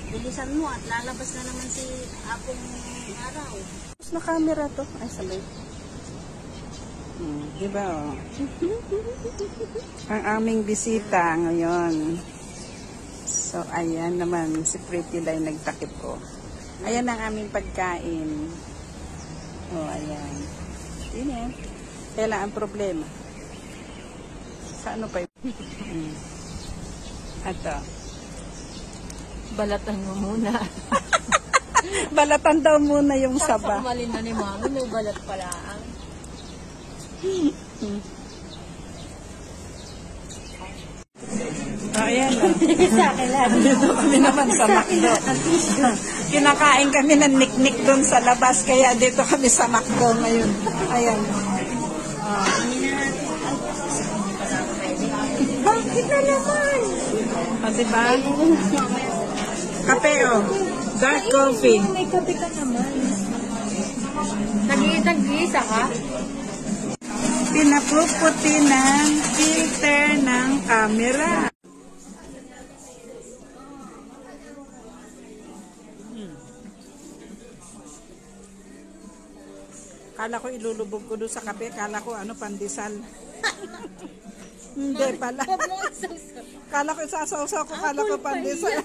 Bilisan mo at lalabas na naman si Apong araw. Tapos na camera to. Ay, sabay. Diba, oh. Ang aming bisita ngayon. So, ayan naman. Si Pretty Lai nagtakip ko. Ayan ang aming pagkain. Oh, ayan. Yan. Kailan ang problema? Sa ano pa yun? Ato. Balatan mo muna. Balatan daw muna yung saba. Sasamalin na ni Mami, may balat pala. Ayan na. Dito kami naman sa McDo. Kinakain kami ng niknik doon sa labas, kaya dito kami sa McDo ngayon. Ayan. Bakit na naman? Diba? Kape, oh. Dark coffee. May kape ka naman. Nag-iisa ka? Pinapuputi ng filter ng camera. Kala ko ilulubog ko doon sa kape. Kala ko ano, pandesal. Hindi pala. Kala ko isasaw-saw ko. Kala ko pandesal.